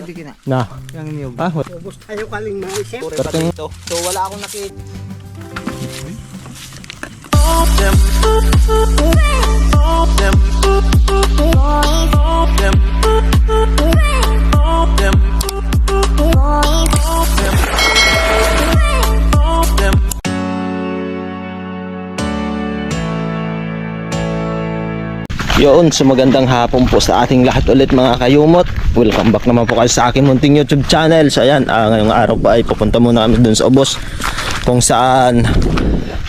Hindi na. Na. Yang niyog. Ubus tayo kaling mga isip. So wala akong nakita. Yun, so magandang hapon po sa ating lahat ulit mga kayumot. Welcome back naman po kayo sa aking munting YouTube channel. So ayan, ngayong araw pa ay pupunta muna kami dun sa Ubos, kung saan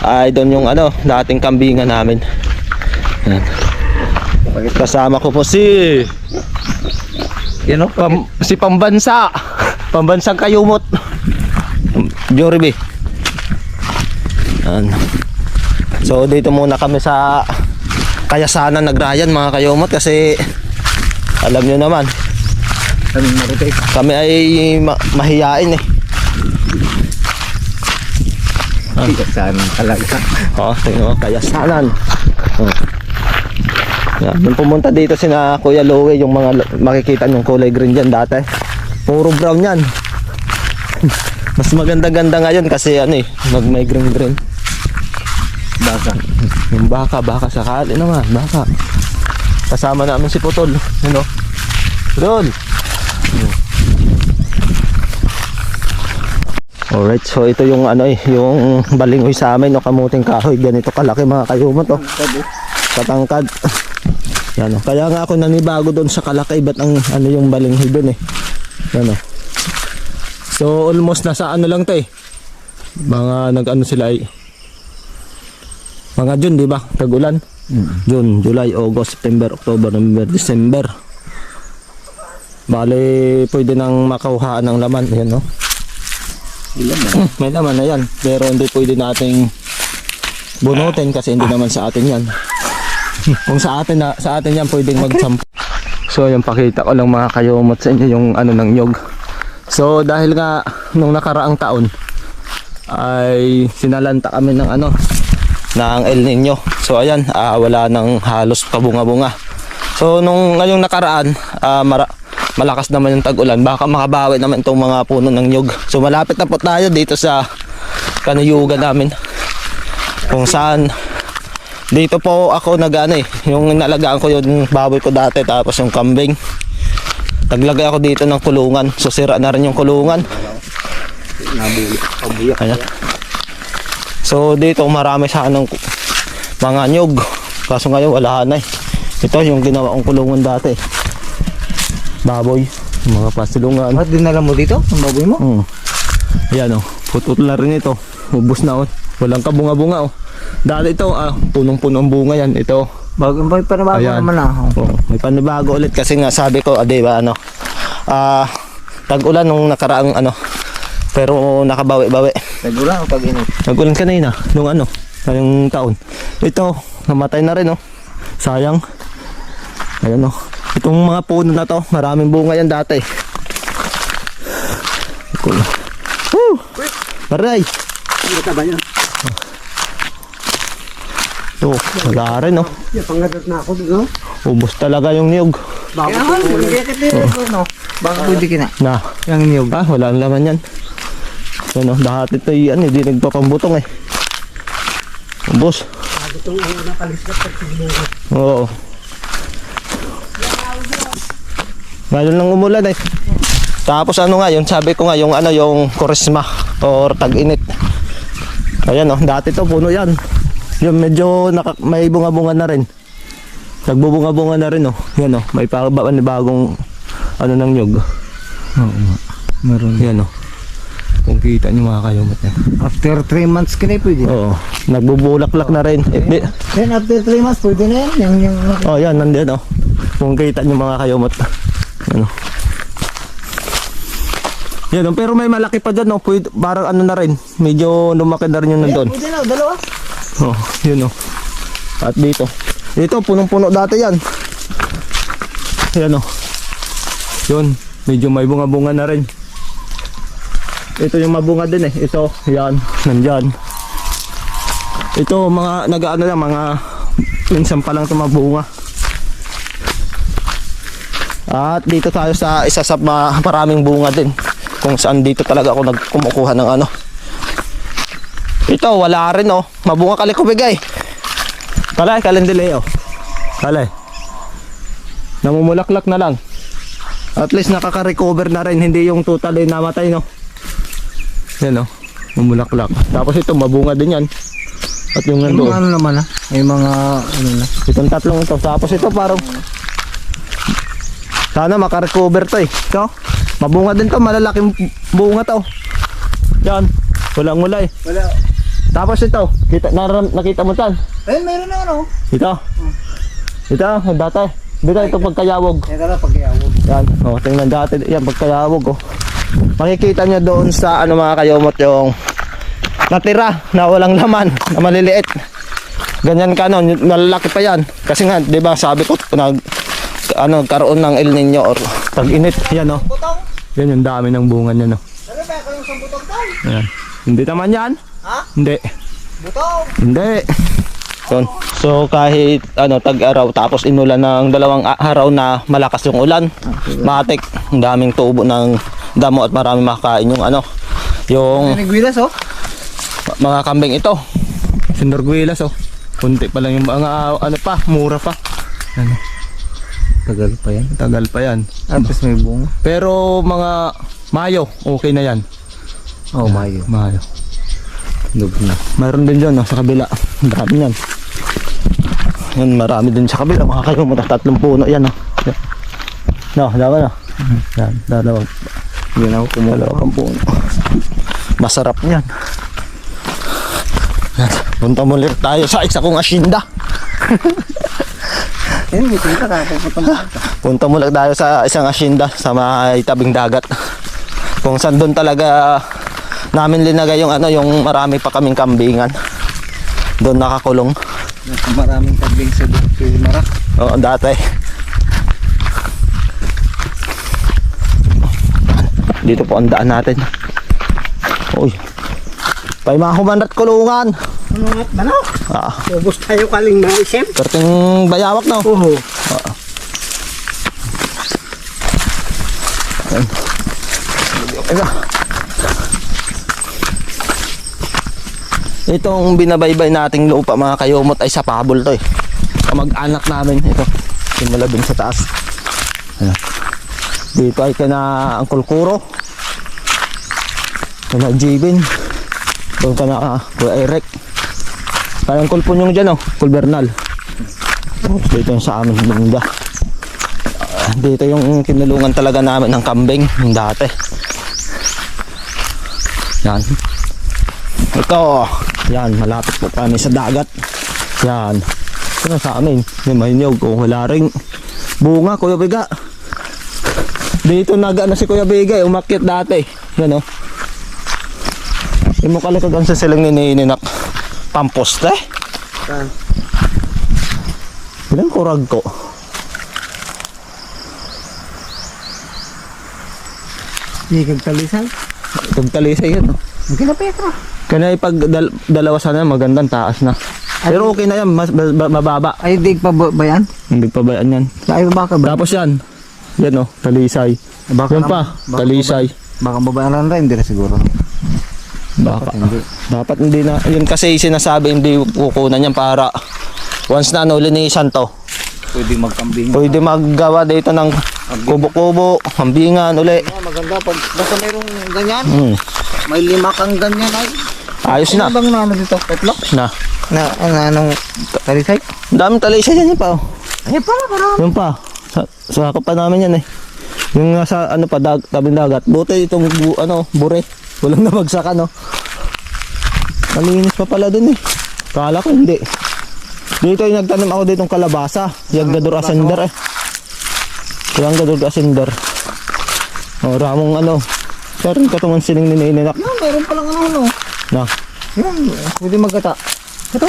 ay doon yung dating kambingan namin. Ayan. Kasama ko po si si Pambansang Kayumot, Jorybe. Ayan. So dito muna kami sa Kayasanan Nagrayan mga kayumot, kasi alam nyo naman kami ay mahiyain eh. Kayasanan talaga. Tingnan mo, Kayasanan. Nung pumunta dito sina Kuya Louie, yung mga makikita yung kulay green dyan dati, puro brown yan. Mas maganda-ganda ngayon kasi may green. Baka. Yung baka sakali naman, baka. Kasama namin si Putol, Putol. Alright, so ito yung yung balingoy sa amin, kamuting kahoy, ganito kalaki mga kayumot, katangkad. Yan, kaya nga ako nanibago doon sa kalaki, ba't ang yung balinghoy doon Yan, So almost nasa lang to mga sila mga June, di ba? Tag-ulan. June, July, August, September, October, November, December. Bale, pwede nang makauhaan ng laman. Ayan, may laman na yan. Pero hindi pwede nating bunutin kasi hindi naman sa atin yan. Kung sa atin yan, pwedeng magsampo. So, yung pakita ko lang mga kayumot sa inyo yung ng nyog. So, dahil nga nung nakaraang taon ay sinalanta kami ng ng El Nino. So ayan, wala nang halos kabunga-bunga. So nung ngayong nakaraan, malakas naman yung tag-ulan. Baka makabawi naman itong mga puno ng nyug. So malapit na po tayo dito sa kaniyugan namin, kung saan dito po ako yung nalagaan ko yung baboy ko dati, tapos yung kambing. Naglagay ako dito ng kulungan. So sira na rin yung kulungan. Ayan. So dito marami sanang mga nyug, kaso ngayon wala na Ito yung ginawa kong kulungan dati, baboy, mga pasilungan. Ba't dinala mo dito ang baboy mo? Ayan putol na rin ito, ubos na walang kabunga-bunga Dati ito punong-punong bunga yan. Ito May panibago naman may panibago ulit kasi nga sabi ko diba tag-ulan nung nakaraang pero nakabawi-bawi. Tag-ulan o tag-init? Tag-ulan kanina, nung ngayong taon. Ito, namatay na rin sayang. Ayan itong mga puno na to, maraming bunga yan dati. Woo! Maray! Hindi ka ba yan? Ito, wala rin Pangagat na ako dito. Ubos talaga yung niyog. Baka pwede ka na. Yang niyog. Wala nang laman yan. Dahil ito hindi nagpapambutong Ubos. Itong nakaliskat sa siguro. Oo. Ngayon lang umulan Tapos yun, sabi ko nga yung yung Kurisma or tag-init. Ayan dati to puno yan. Yung medyo may bunga-bunga na rin. Nagbubunga-bunga na rin Yan may bagong ng nyug. Meron. Yan kung kita nyo mga kayumot After 3 months ka na pwede? Oo, nagbubulaklak na rin. Then after 3 months pwede na yan? Yan, nandiyan kung kita nyo mga kayumot. Yan pero may malaki pa dyan pwede, parang na rin, medyo lumaki na rin yung nandun. Pwede na, dalawa. Yun At dito punong-puno dati yan. Yan yun, medyo may bunga-bunga na rin. Ito yung mabunga din ito, yan, nandyan. Ito mga mga minsan pa lang ito mabunga. At dito tayo sa isa sa maraming bunga din. Kung saan dito talaga ako kumukuha ng ano. Ito, wala rin oh. Mabunga kalikubigay. Kalay, kalendile oh. Kalay. Namumulaklak na lang. At least nakaka-recover na rin. Hindi yung totally namatay no. Yan oh. Mamulaklak. Tapos ito, mabunga din yan. At yung Yung nandoon. mga ano naman ha? Yung mga ano na. Itong tatlong ito. Tapos ito parang sana makarecover to eh. Ito. Mabunga din to. Malalaking bunga to. Yan. Walang mulay. Wala. Tapos ito. Nakita mo tan? Eh, meron na ano. Ito. Ito. Dati. Dito ito pagkayawog. Ito na pagyawog. Yan. O, tingnan dati. Yan pagkayawog oh. Makikita nyo doon sa ano mga kayomot yung natira na walang laman na maliliit. Ganyan ka no, malalaki pa yan. Kasi nga, 'di ba, sabi ko karoon ng El Nino or tag-init. Yan no. Yan yung dami ng bunga niya no. Ano ba yung sambutong tayo? Ayan. Hindi naman yan. Ha? Hindi. Butong. Hindi. So kahit tag-araw tapos inulan ng 2 araw na malakas yung ulan, matik, ang daming tubo ng damo at marami makakain yung yung Nagwilas oh. mga kambing ito. Sinurguilas oh. Kunti pa lang yung mga mura pa. Ano? Tagal pa yan. Tagal pa yan. Tapos may bunga. Pero mga Mayo, okay na yan. Oh, Mayo. Mayo. Lug na. Mayroon din dyan sa kabila. Marami yan. Yan, marami din sa kabila. Mga kayo mo, 3 puno yan oh. No, dalawa na. Yan, dalawang. Yun ako Dalawang puno. Masarap yan. Punta muli tayo sa isa kong asyenda. Yan, may tinta ka. Punta muli tayo sa isang asyenda sa may tabing dagat. Kung saan doon talaga namin linagay yung yung marami pa kaming kambingan. Doon nakakulong. Maraming kambing sa Marak. Oo, dati. Dito po ang daan natin. Uy. Pay mga humanat kulungan. Ano nga ba no? Ah, Ubus tayo kaling mga isip. perting bayawak no. Oo. Itong binabaybay nating lupa mga kayomot ay sa pabol to eh. Kamag-anak namin ito. Simula dun sa taas. Ayan. Dito ay kana Uncle Kuro. Kana Jibin. Doon kana Kuya Eric. Kaya Uncle Punyong dyan oh. Uncle Bernal. Dito yung sa amin bunda. Dito yung kinulungan talaga namin ng kambing yung dati. Yan. Ito. Yan, malapit po kami sa dagat. Yan. Ito sa amin. Yung mahinyog. Kung wala ring bunga, Kuya Biga. Dito si Kuya Biga. Umakyat dati. Yan o. Yung mukalikagan sa silang nininak. Pamposte. Ilang kurag ko. Hindi kagtalisan. Kagtalisay yun. Hindi na Petro. Kaya pag dalawa sana magandang taas na. Pero okay na yan, mas mababa. Ay, dig pa ba yan? Hindi pa ba yan? Ay, baka ba? Tapos yan. Yan o, talisay. Baka Yan pa, talisay. Baka babayaran rin, hindi na siguro. Baka. Dapat hindi na. Yun kasi sinasabi hindi kukunan yan para once na linisan to. Pwede magkambing. Pwede maggawa dito ng kubo-kubo, kambingan uli. Maganda pag basta mayroong ganyan. Hmm. May 5 kang ganyan ay. Ayos na. Ano bang ano dito? Petlo? Na. Anong talisay? Ang daming talisay yan pa. Ay, para. Yung pa. Sa haka pa namin yan eh. Yung nasa tabing dagat. Buti itong bure. Walang nabagsakan no. Malinis pa pala dun eh. Kala ko hindi. Dito yung nagtanim ako ditong kalabasa. Yung gadur asender eh. Yung gadur asender. O ramong pero katungan siling nininak. Meron palang ano. Na. Yan, pwede magkata. Ito?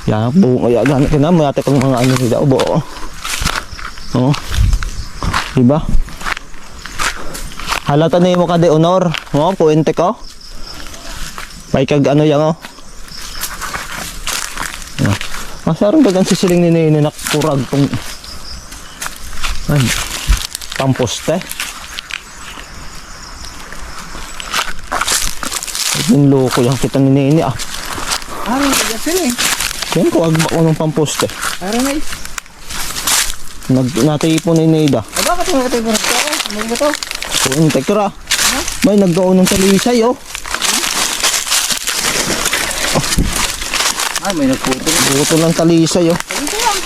Yan po. Kaya ganit ka na. Mayate kong mga nila. Ubo. Oo. Diba? Halata na mo ka de honor. Oo, puwente ko. Paikag yan o. Masarang dagan si siling nininak kurag tong. Ay. pamposte. Yung loko yung kita ni Nene ah. Ano, kaya sila eh. Yan ko, agba ko ng pamposte. Aray na eh. Natipon ni Neda. Bakit mo ito yung ako? Ano ba ito? Kung tekra. May nagkaon ng talisay oh. Ay, may nagputol. Buto ng talisay oh. Dito lang.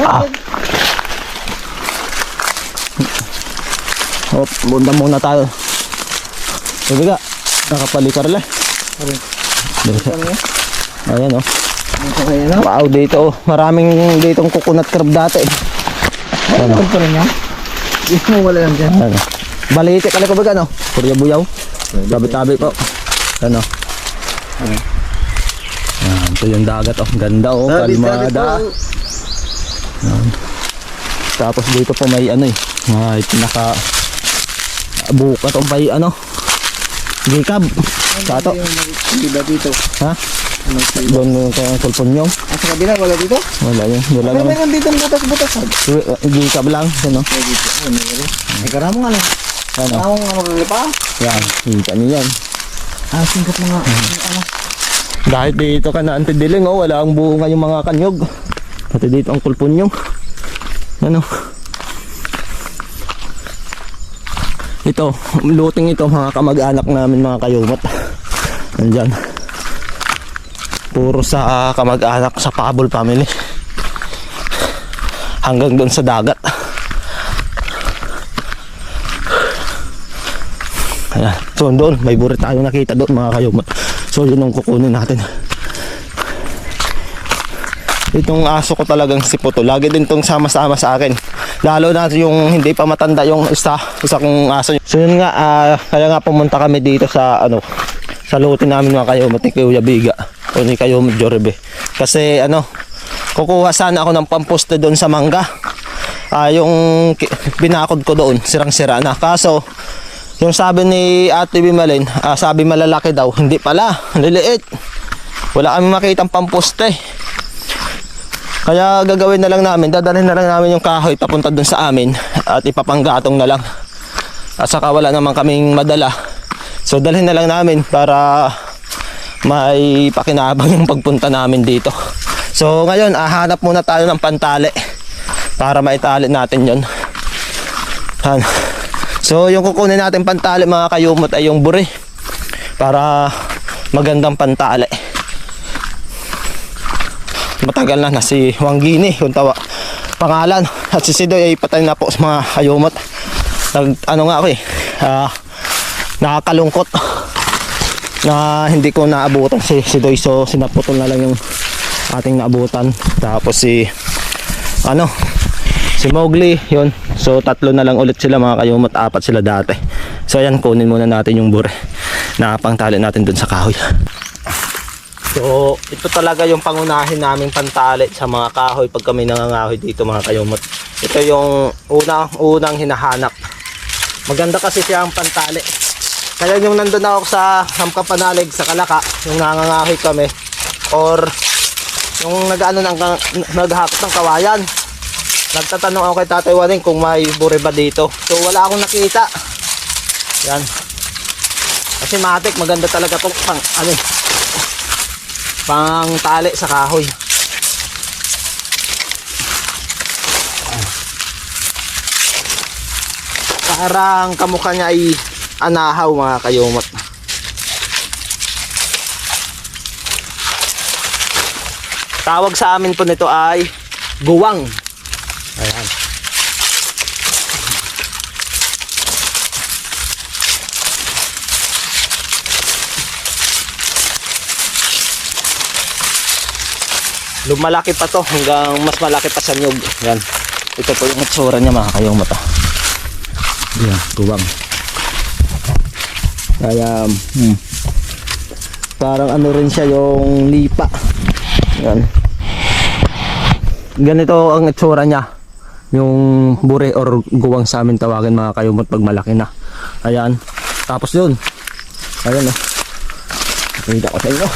Ah. Hop, bunda muna tayo. Sabi ka, nakapalikar lang. Ano yan? Ayan oh. Dito kayo na. Wow, dito oh. Maraming ditong coconut crab dati. Ano pa rin yan? Dito mo wala yan dyan. Ano? Balite ka lang ko ba gano? Kurya buyaw. Tabi-tabi po. Ano? Yan, ito yung dagat oh. Ganda oh, kalmada. Yan. Tapos dito po may ano eh. May pinaka bukat o may ano. Gikab. Sato. Diba dito? Ha? Doon yung kulpon nyo. Sa kabila, wala dito? Wala yun. Wala Pero naman. meron dito butas-butas. Gikab lang. Ano? Ay, karamo nga lang. Ano? Karamo nga maglilipa. Yan. Hita niyo yan. Singkat mga ano. Dahil dito ka na antidiling oh, wala ang bunga yung mga kanyog. Pati dito ang kulpon nyo. Ano? Ito, luting ito mga kamag-anak namin mga kayumat. Nandyan. Puro sa kamag-anak sa Pabol family. Hanggang doon sa dagat. Ayan. So doon, may burit tayong nakita doon mga kayumat. So yun ang kukunin natin. Itong aso ko talagang si Puto. Lagi din tong sama-sama sa akin. Lalo na yung hindi pa matanda yung isa kong aso. So yun nga, kaya nga pumunta kami dito sa ano, sa lutin namin mga kayumat ni Kuya Biga o ni Kayumat Jorbe. Kasi ano, kukuha sana ako ng pamposte doon sa mangga. Yung binakod ko doon, sirang-sira na. Kaso yung sabi ni Ate Bimalin, sabi malalaki daw, hindi pala, liliit. Wala kami makitang pamposte. Kaya gagawin na lang namin, dadalhin na lang namin yung kahoy papunta dun sa amin at ipapanggatong na lang. At saka wala naman kaming madala. So dalhin na lang namin para may pakinabang yung pagpunta namin dito. So ngayon, hanap muna tayo ng pantali para maitali natin yon. So yung kukunin natin pantali mga kayumot ay yung buri para magandang pantali. Matagal na si Wanggini kung tawa pangalan, at si Sidoy ay patay na po sa mga kayumot. Ano nga ako nakakalungkot na hindi ko naabutan si Sidoy, so sinaputol na lang yung ating naabutan. Tapos si Mowgli yun, so tatlo na lang ulit sila mga kayumot, apat sila dati. So ayan, kunin muna natin yung bure na pangtali natin dun sa kahoy. So, ito talaga yung pangunahin naming pantali sa mga kahoy pag kami nangangahoy dito mga kayumot. Ito yung unang hinahanap. Maganda kasi siya ang pantali. Kaya yung nandun ako sa Hamkapanalig sa Kalaka, yung nangangahoy kami, or yung naghahakot ng kawayan, nagtatanong ako kay Tatay Waning kung may bure ba dito. So, wala akong nakita. Yan. Kasi matik, maganda talaga itong pang tali sa kahoy. Parang kamukha niya ay anahaw mga kayumot. Tawag sa amin po nito ay guwang. Ayan. Lumalaki pa to hanggang mas malaki pa sa nyug. Yan. Ito po yung itsura niya mga kayumot. Yan, guwang. Kaya parang ano rin siya yung lipa. Yan. Ganito ang itsura niya. Yung bure or guwang sa amin tawagin mga kayumot pag malaki na. Ayan. Tapos yun. Ayan o. Nakita ko sa inyo.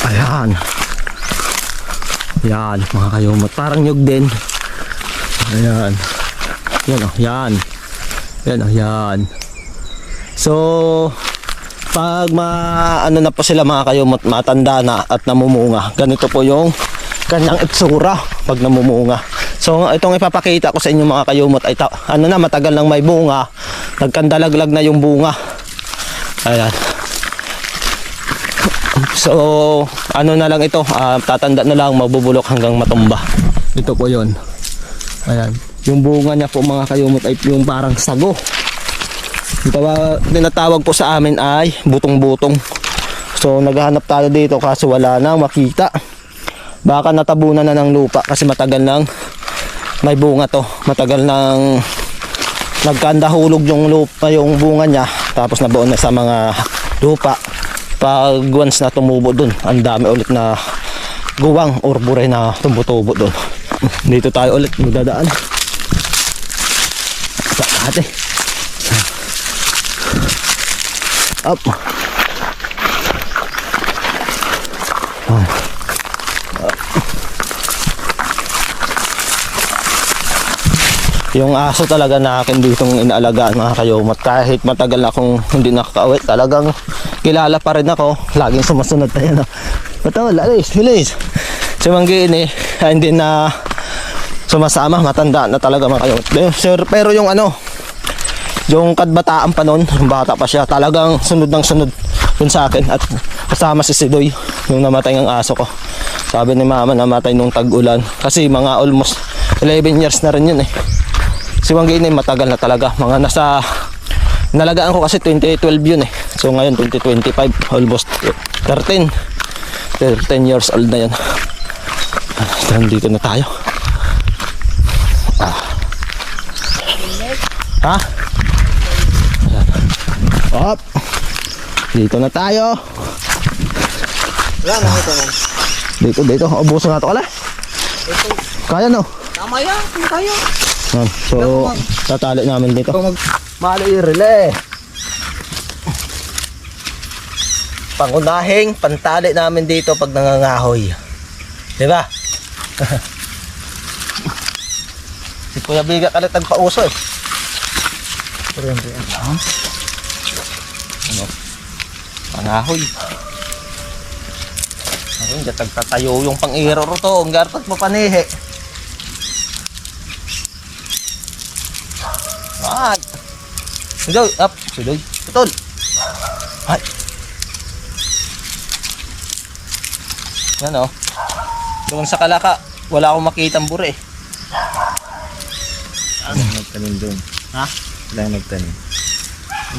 Ayan. Yan, mga kayumot. Parang nyug din. Ayan. Yan o, yan. Yan o, yan. So, pag ano na po sila mga kayumot, matanda na at namumunga, ganito po yung kanyang itsura pag namumunga. So, itong ipapakita ko sa inyo mga kayumot ay matagal nang may bunga. Nagkandalaglag na yung bunga. Ayan. So, ano na lang ito, tatanda na lang, mabubulok hanggang matumba. Ito po yon. Ayan. Yung bunga niya po mga kayumot ay yung parang sago. Tinatawag po sa amin ay butong-butong. So, naghahanap tayo dito kaso wala na makita. Baka natabunan na ng lupa kasi matagal nang may bunga to. Matagal nang nagkandahulog yung lupa, yung bunga niya. Tapos nabuon na sa mga lupa. Pag once na tumubo dun, ang dami ulit na guwang or buray na tumutubo dun. Dito tayo ulit magdadaan. Sa ate. Up. Yung aso talaga na akin ditong inaalagaan mga kayumot. Kahit matagal na akong hindi nakakauwi, talagang kilala pa rin ako. Laging sumusunod tayo. Patawal, alis, bilis. Si Manggiin hindi na sumasama. Matanda na talaga mga kayumot. Pero yung yung kadbataan pa nun, yung bata pa siya, talagang sunod ng sunod yun sa akin. At kasama si Sidoy, yung namatay ng aso ko. Sabi ni mama, namatay nung tag-ulan. Kasi mga almost 11 years na rin yun Si Manggiin matagal na talaga. Mga nalagaan ko kasi 2012 yun So ngayon 2025, almost 13 years old na yun. Nandito na tayo. Ha? Up. Dito na tayo. Wala na ito na. Dito. Ubuso na ito kala. Kaya no? Tama yan, kung kaya. So, tatali namin dito. Mali relay. Pangunahing pantali namin dito pag nangangahoy. Diba? Si Kuya Biga ka tagpauso Pangahoy. Ayun, tagtatayo yung pang-iro to. Ang gartat mo panihe. Ay. Sidoy, up. Sidoy. Tutol. Ay. Yan Doon sa kalaka, wala akong makitang buri Ano nagtanim doon? Ha? Wala yung nagtanim.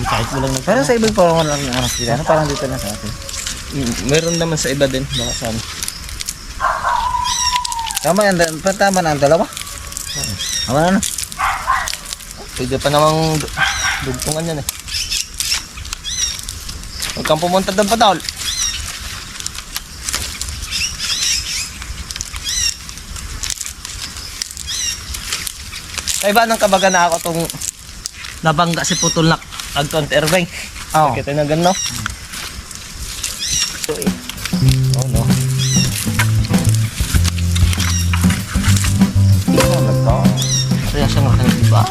Kahit walang nagtanim. Pero sa ibang parang lang sila. Parang dito na sa atin. Meron naman sa iba din. Baka saan. Tama na ang dalawa. Tama na. Pwede pa namang dugtungan yan Huwag kang pumunta doon pa tol. Ay ba nang kabaga na ako tong nabangga si Putol na nag-counter bank. Kita na gano. Oh no. Kaya siya nga kayo diba?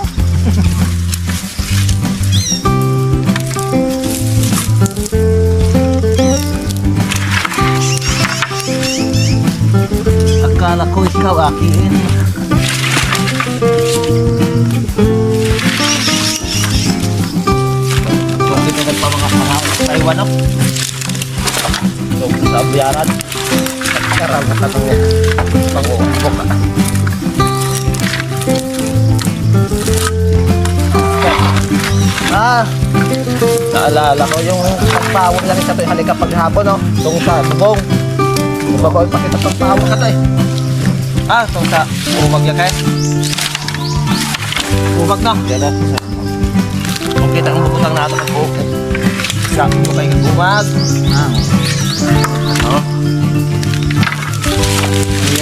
Akala ko ikaw akin. Kung kita nagpamanga Taiwan So sa abuyaran karamat na itong pang-uukok naalala ko yung pagpawag lang isa ito halika paghapon itong sa subong bago ipakita pagpawag ka ito itong sa umag yan umag na yan kung kita ang bukutang natin ang buhok sa umag ang umag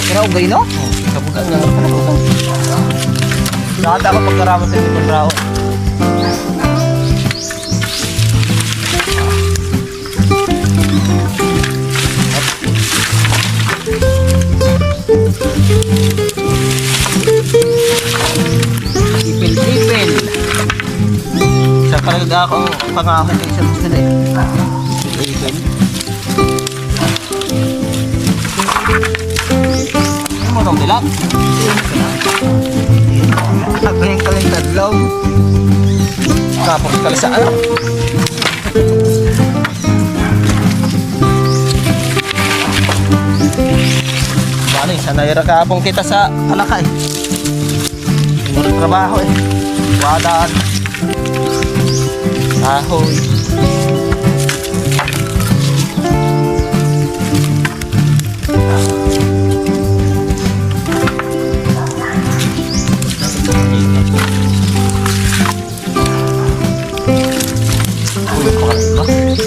Kaya ugay no? kabugan nga nakata ako pagkaramot sa ibang rao akong pangako kay Sir Hussein eh. Ikan. Ano mo nang dilat? Ako yung kalintadlaw. Tapos kalasaan. Bali, sanay ra kapong kita sa Alakay. Murag trabaho eh. Wadaan. Ahoy.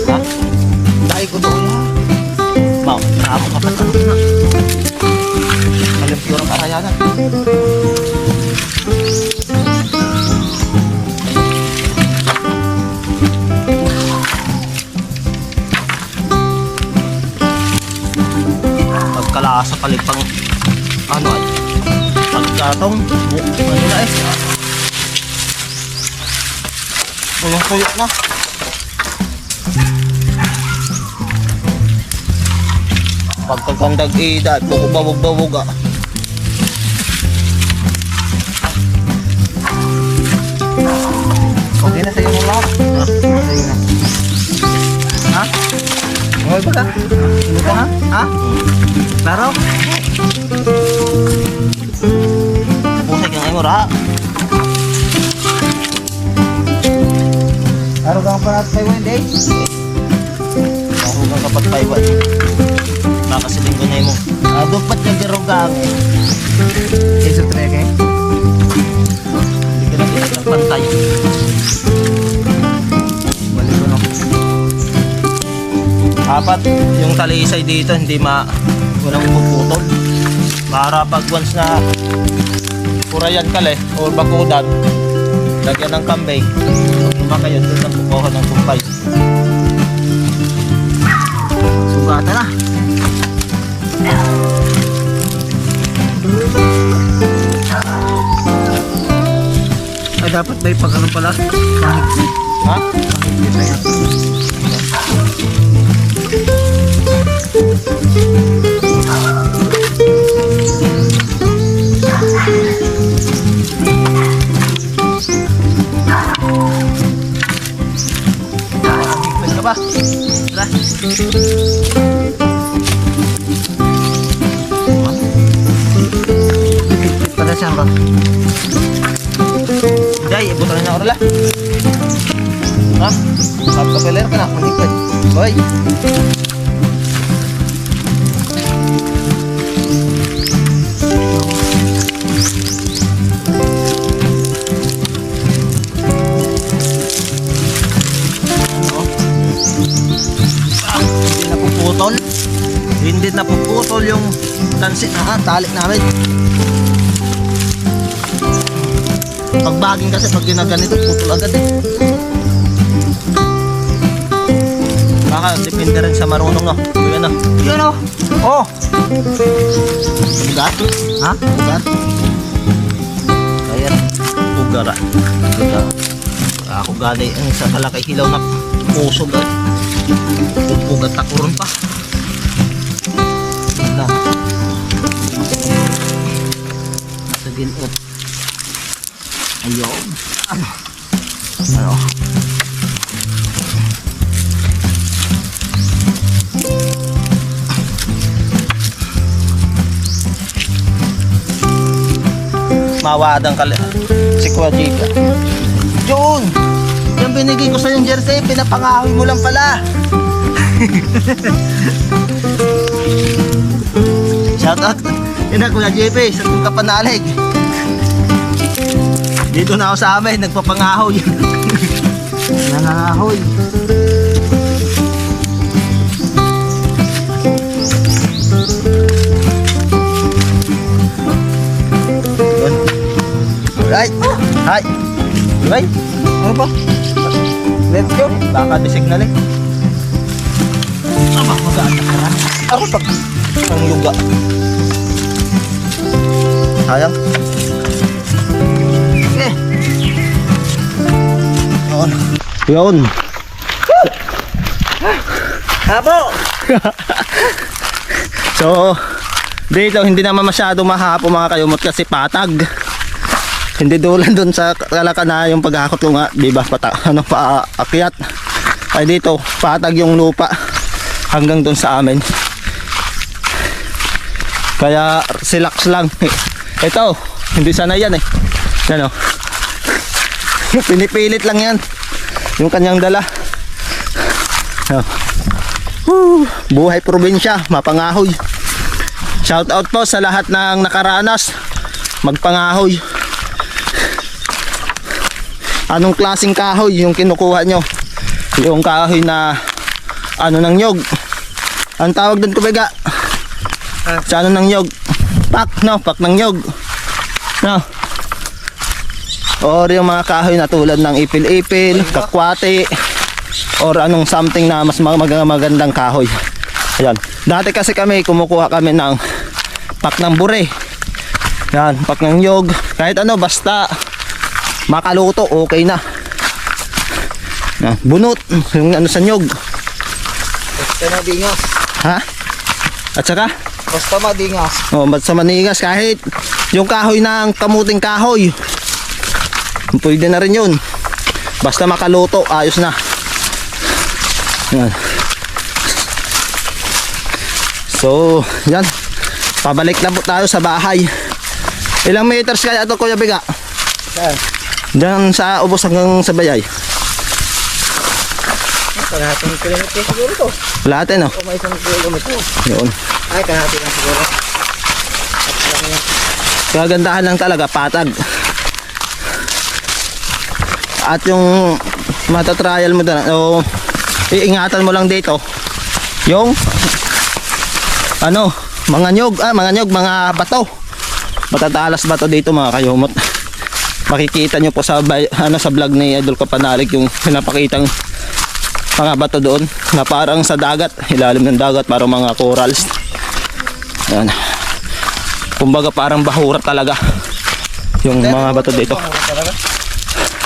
Ha? Dahil ko doon ha. Mau, naamo ka pa sa na. Alam siguro ang karayanan. Pagkalasa palit pang ano ay pagkatong ano na eh. Tuyong-tuyok na. Pagkakandag edad, bubog-bubog ah. Okay na sa'yo mo lahat. Sa'yo na. Ha? Okay ba ka? Hindi ka na? Ha? Klaro? Pusay kang imor ha? Araw kang parat kay Wendy. Ako kang kapag Taiwan. Baka siling ko na mo. Dupat yung dirugang eh. Iso treke. Hindi ka na kita ng pantay. Balik ko na. Apat, yung talisay dito hindi walang puputol. Para pag once na purayan ka le o bakudan, lagyan ng kambay. Luma kayo doon ang kukuha ng kumpay. Sugatan na. Ay dapat may pag ano pala. Pahigpit. Ha? Pahigpit na yan. Higpit ka ba? Tara. Higpit pala siya ba? Day, ibutan na orla. Ha? Kapkapeler ka na, manipad. Boy. Hindi napuputol. Hindi napuputol yung tansit na tali namin. Pag baging kasi pag ginaganito putol agad eh. Baka depende rin sa marunong no. Yun na. Yun o. Oh! Ugat? Ha? Ugat? Ayan. Ugara. Ako gali ang sa kalakay hilaw na pusog eh. Ugat takuron pa. Wala. Nasa ginot. Ayun. Ano? Mawadang kali. Si Kuya Jika. Jun! Yung binigay ko sa yung jersey, pinapangahoy mo lang pala. Shout out. Yun na Kuya JP, sa itong kapanalig. Dito na ako sa amin, nagpapangahoy. Nangangahoy. Yun. Alright. Hi. Alright. Ano ba? Let's go. Baka disignal eh. Aba, mag-aatak ka na. Ako pag ang yuga. Sayang. Okay. Oo. Yun. Abo! So, dito hindi naman masyado mahapo mga kayumot kasi patag. Hindi dulan dun sa Kalaka na yung paghakot ko nga, di ba? Paakyat. Ay dito, patag yung lupa hanggang dun sa amin. Kaya relax lang. Ito, hindi sana yan eh. Yan o. Pinipilit lang yan. Yung kanyang dala. Buhay probinsya, mapangahoy. Shout out po sa lahat ng nakaranas magpangahoy. Anong klaseng kahoy yung kinukuha nyo? Yung kahoy na ano ng nyog. Ang tawag doon kubiga? Sa ano ng nyog? Pak, no? Pak ng nyog. No? Or yung mga kahoy na tulad ng ipil-ipil, kakwate, or anong something na mas magandang kahoy. Ayan. Dati kasi kami kumukuha kami ng pak ng bure. Yan, pak ng nyog. Kahit ano, basta makaluto, okay na. Yan, bunot, yung ano sa nyog. Basta madingas. Ha? At saka? Basta madingas. Oh, basta manigas kahit yung kahoy ng kamuting kahoy. Pwede na rin yun. Basta makaluto, ayos na. Yan. So, yan. Pabalik na po tayo sa bahay. Ilang meters kaya ito, Kuya Biga? Saan? Diyan sa ubos hanggang sa bayay. Kalahating kilometer siguro to. Lahat eh, no? O may isang kilometer. Yun. Ay, kalahati lang siguro. Kagandahan lang talaga, patag. At yung matatrial mo doon, o iingatan mo lang dito yung ano, mga nyog, mga bato. Matatalas bato dito mga kayumot. Makikita nyo po sa sa vlog ni Idol Kapanalig yung pinapakitang mga bato doon na parang sa dagat, ilalim ng dagat, parang mga corals. Yan. Kumbaga parang bahura talaga yung mga bato dito.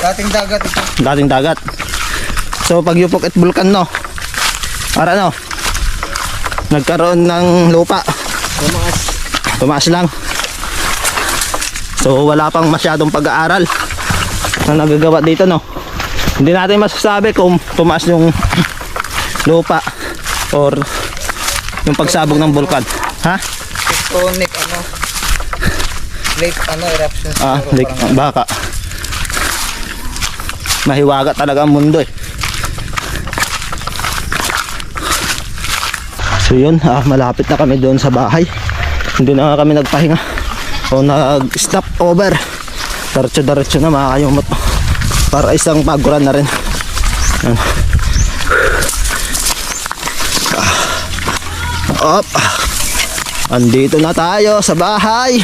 Dating dagat ito. Dating dagat. So pag yupok at bulkan, no, para no, nagkaroon ng lupa, tumaas lang. So wala pang masyadong pag-aaral na nagagawa dito, no. Hindi natin masasabi kung tumaas yung lupa or yung pagsabog ng bulkan. Ha? Tectonic ano? Lake ano eruption siguro. Lake, baka. Mahiwaga talaga ang mundo eh. So yun, malapit na kami doon sa bahay. Hindi na kami nagpahinga o nag-stop over. Diretso na mga kayumot. Para isang paguran na rin. Yan. Op. Andito na tayo sa bahay.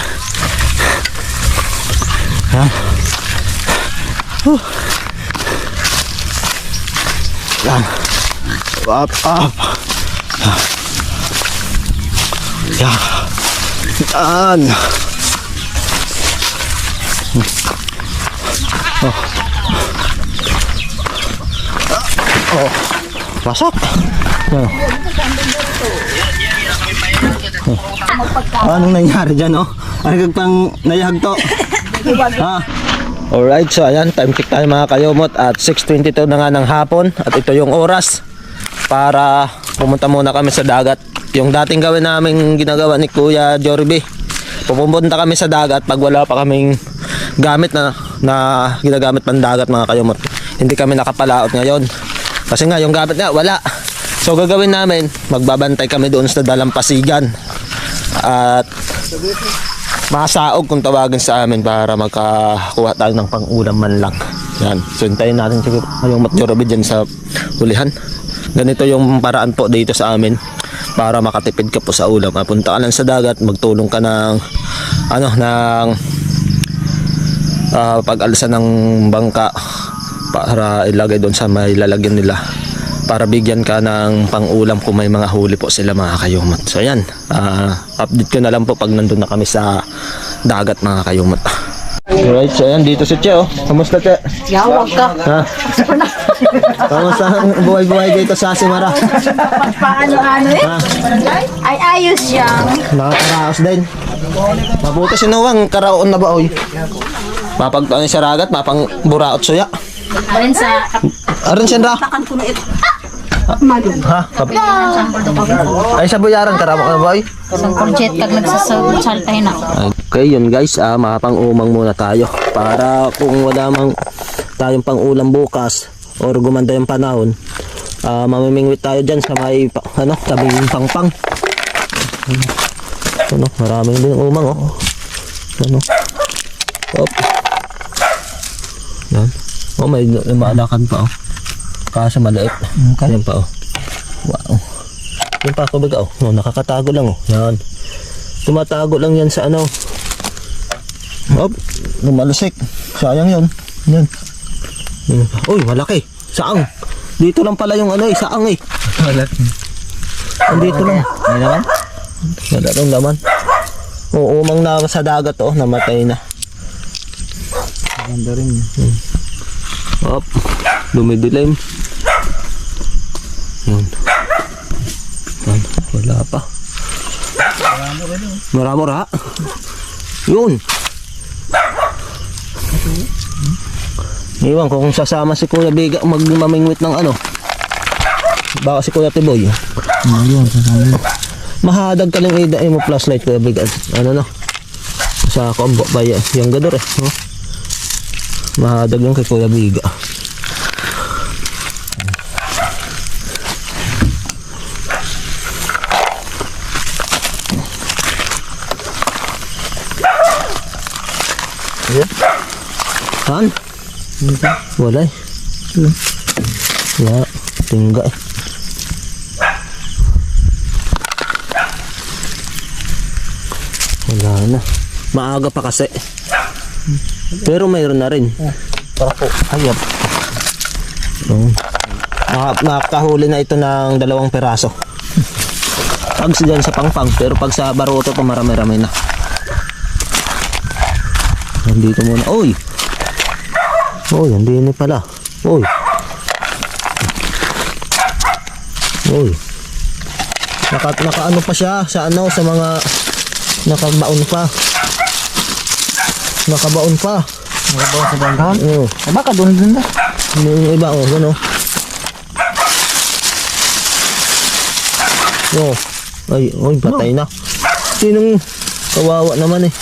Yan. Yan. Up. Yan. Yan. Pasok. Yan. Anong nangyari dyan, oh? Ano pang nayahag to? Ha? Alright, so ayan, time check tayo mga kayumot at 6:22 na nga ng hapon at ito yung oras para pumunta muna kami sa dagat. Yung dating gawin namin ginagawa ni Kuya Jorby, pupunta kami sa dagat pag wala pa kaming gamit na ginagamit pang dagat mga kayumot. Hindi kami nakapalaot ngayon kasi nga yung gamit nga wala. So gagawin namin, magbabantay kami doon sa Dalampasigan at masaog kung tawagin sa amin para makakuha tayo ng pang-ulam man lang. Yan. So hintayin natin siguro yung Matjorobi dyan sa hulihan. Ganito yung paraan po dito sa amin para makatipid ka po sa ulam. Punta ka lang sa dagat, magtulong ka ng pag-alsa ng bangka para ilagay doon sa may lalagyan nila para bigyan ka ng pang-ulam kung may mga huli po sila mga kayumot. So ayan, update ko na lang po pag nandun na kami sa dagat mga kayumot. Alright, so ayan, dito si Che, oh. Kamusta, Che? Yawag ka. Ha? Kamusta ang buhay-buhay dito sa Simara? Paano-ano eh? Ha? Ay, ayos siya. Nakakaraos din. Mabuti si Nuwang, karaon na ba oy? Mapagtaan siya ragat, mapang buraot suya. Alin sa... Aron siya ra. Ha? Ay sa buyaran karamo na ba oy? Isang project kag nagsasaltahin ako. Okay yun guys, makapang-umang muna tayo. Para kung wala mang tayong pang-ulam bukas or gumanda yung panahon, mamimingwit tayo dyan sa may tabing pangpang. Maraming din umang oh. Op. Yan. Oh, may malakad pa oh. Kaso maliit. Yan pa oh. Wow. Yan pa ako baga oh. Nakakatago lang oh. Yan. Tumatago lang yan sa ano. Op. Lumalusik. Sayang yun. Yan. Uy, malaki. Saang. Dito lang pala yung saang eh. Malaki. Andito lang. May naman? Wala rin laman. Oo, umang na sa dagat oh, namatay na. Ganda rin. Op, dumidilim. Yun. Yan, wala pa. Maramura. Yun. Iwan ko kung sasama si Kuya Biga magmamingwit ng baka si Kuya Tiboy. Ayun, sasama. Mahadag ka lang mo flashlight Kuya Biga. Sa kombo ba yan? Yung gador eh. Oh. Mahadag yung kay Kuya Biga. Saan? Wala eh. Wala. Tingga eh. Wala na. Maaga pa kasi. Pero mayroon na rin. Para po. Ayap. Nakahuli na ito ng 2 piraso. Pag dyan sa pangpang. Pero pag sa baruto ito marami-rami na. Nandito muna. Uy! Uy, andini pala. Uy! Uy! Naka pa siya sa sa mga nakabaon pa. Nakabaon pa. Nakabawa sa bangkahan? Oo. Baka doon na. Yung iba gano. Oh. Ay, patay na. Sinong kawawa naman eh.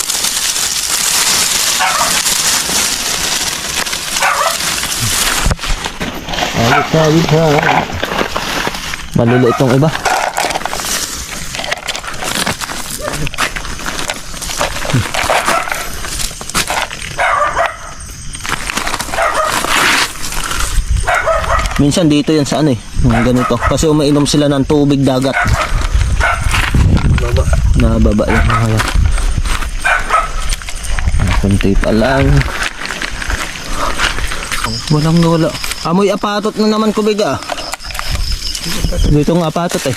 Ayos ha. Malilo itong iba. Minsan dito yan sa ganito. Kasi umainom sila ng tubig dagat. Nababa yan. Kunti pa lang. Walang wala. Amoy apatot na naman kubiga. Dito nga apatot eh.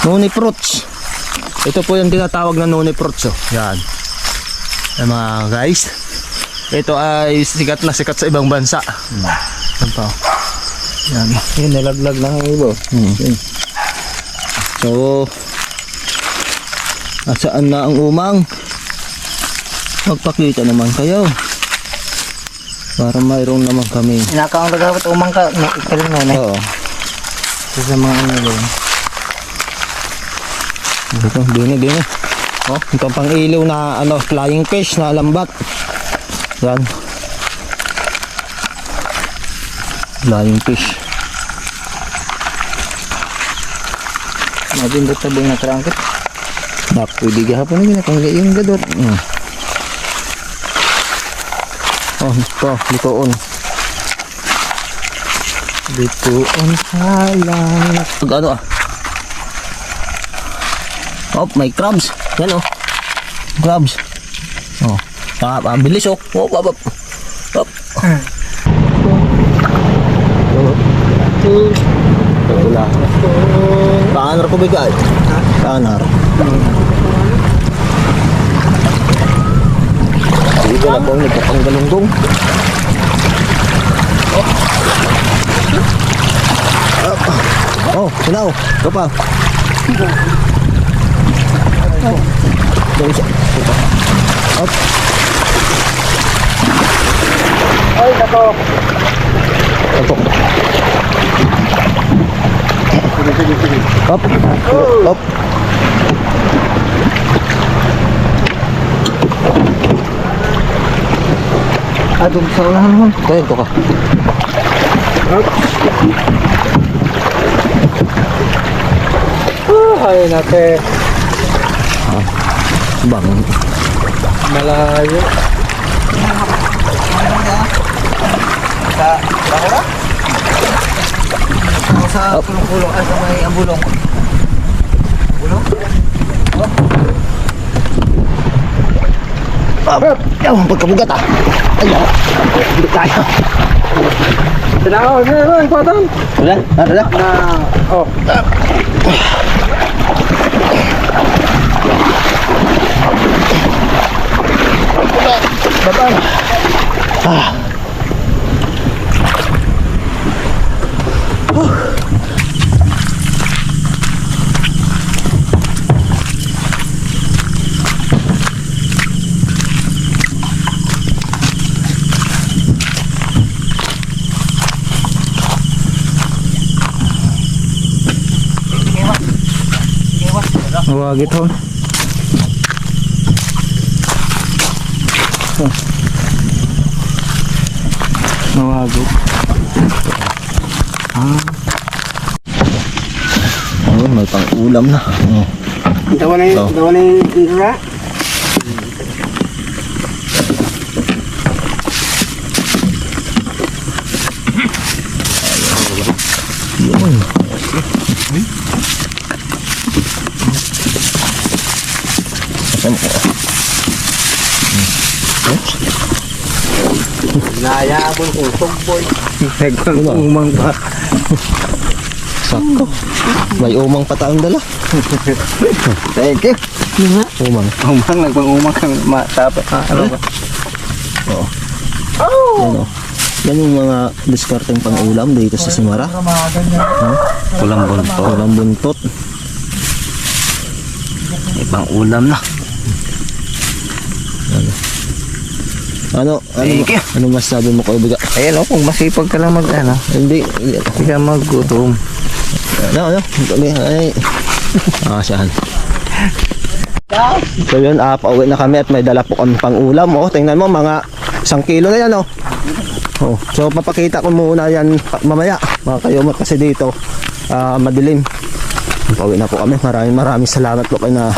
Noni fruits. Ito po yung tinatawag na noni fruits oh. Yan. Yan mga guys. Ito ay sikat na sikat sa ibang bansa. Yan pa. Yan. Yun, nalaglag lang ang ibo. So, saan na ang umang? Magpakita naman kayo. Para mayroon naman kami. Inakaang dapat umang ka. Ikalim na na. Oo. Sa mga doon. Dito, dini. Oh, ito pang ilaw na flying fish na lambat. Yan. Flying fish. Mabindot na buong natrangkit. Pwede gahapon na kung yung gadot. Oh, ito, litoon. Bituon sa lang. Oh, may crabs. Yan oh. Crabs. Oh. Bilis oh. Oh, babab. Hop. Wala. Paanar ko bigay. Paanar. Hindi na po nagpapanggalunggong. Oh, sinaw. Ito pa. Ito. Up. Ay, nako. Ito. Up. Up. Adong sa unahan mo. Ito ka. Ay, nate. Bang. Malayo. Sa kulong-kulong, sa may ambulong. Ang pagkabugat ah. Ayan. Hindi kaya. Tinaw, ano, patan? Wala? Wala? Na, oh. Bataan. Ah. Wag ito. Nawagit. Ayun, may pang-ulam na. Oh. Dawa na Oh. yung indra. Yun. Asan ko? Nayabol ko, tugboy. Nagpang-umang pa. Sakto. May umang pa tayong dala. Thank you. Umang. Umang, nagpang-umang kang matapos. Ano ba? Oo. Yan o. Yan yung mga diskarteng pang-ulam dito sa Simara. Kulang bunto. Walang buntot. Ibang ulam na. Ano Thank you. ano masabi mo, Kuya Biga? Ayan o, kung masipag ka lang mag-ano, Hindi. hindi ka maggutom. Ano? Ay. Saan? So yun, pauwi na kami at may dala po kami pang ulam. Oh, tingnan mo, mga 1 kilo na yan, oh. Oh, so papakita ko muna yan mamaya, mga kayomot, kasi dito madilim. Pauwi na po kami. Maraming salamat po kay na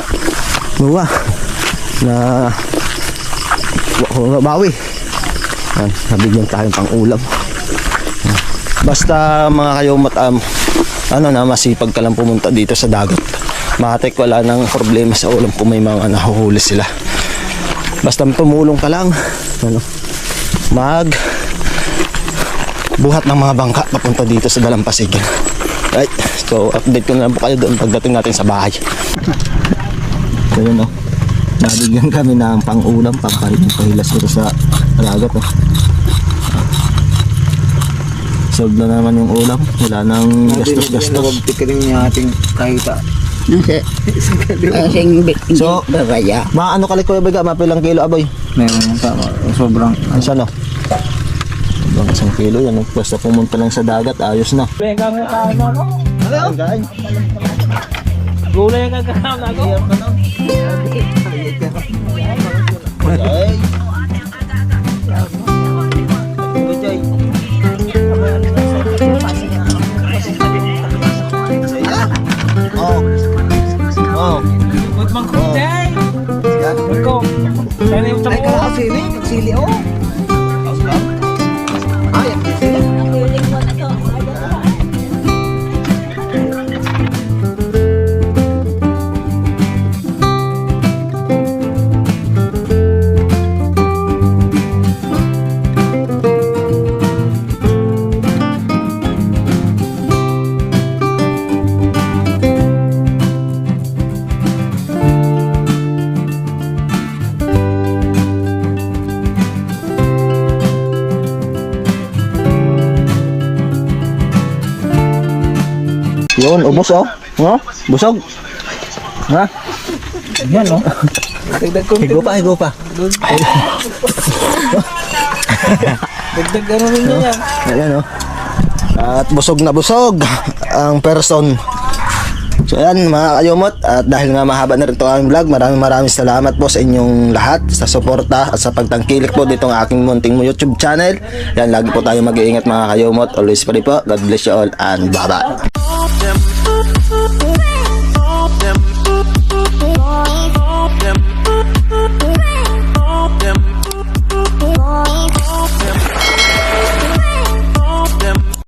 Nuwa na bawi. Nabigyan tayong pang ulam. Basta mga kayomot, ano na, masipag ka lang pumunta dito sa dagat. Matik, wala nang problema sa ulam kung may mga nahuhuli sila. Basta tumulong ka lang, ano, buhat ng mga bangka papunta dito sa Dalampasigan. Right, so update ko na lang po kayo doon pagdating natin sa bahay. So yun, oh, nabigyan kami ng pang-ulam, pampahilas dito sa dagat, oh. Solve na naman yung ulam, wala nang gastos-gastos. Pikirin niya ating kahita. So, maano ka Kuya Biga, mapilang kilo aboy? Meron yung tama. Sobrang. Isa no? Sobrang 1 kilo yan. Basta pumunta lang sa dagat, ayos na. Gulay ka kaham na ako. Oh. Good man ko day. Ko. Kaya yung Ay, kakasili. Nagsili, oh. Ay, nagsili. Yun, ubos oh. No? Busog. Ha? Yan, no? Dagdag ko. Higo pa. Dagdag ano rin yan. Ayan oh. At busog na busog ang person. So ayan mga kayumot, at dahil nga mahaba na rin ito aming vlog, maraming salamat po sa inyong lahat sa suporta at sa pagtangkilik po dito ng aking munting YouTube channel. Yan, lagi po tayo mag-iingat mga kayumot. Always pray po. God bless you all and bye-bye.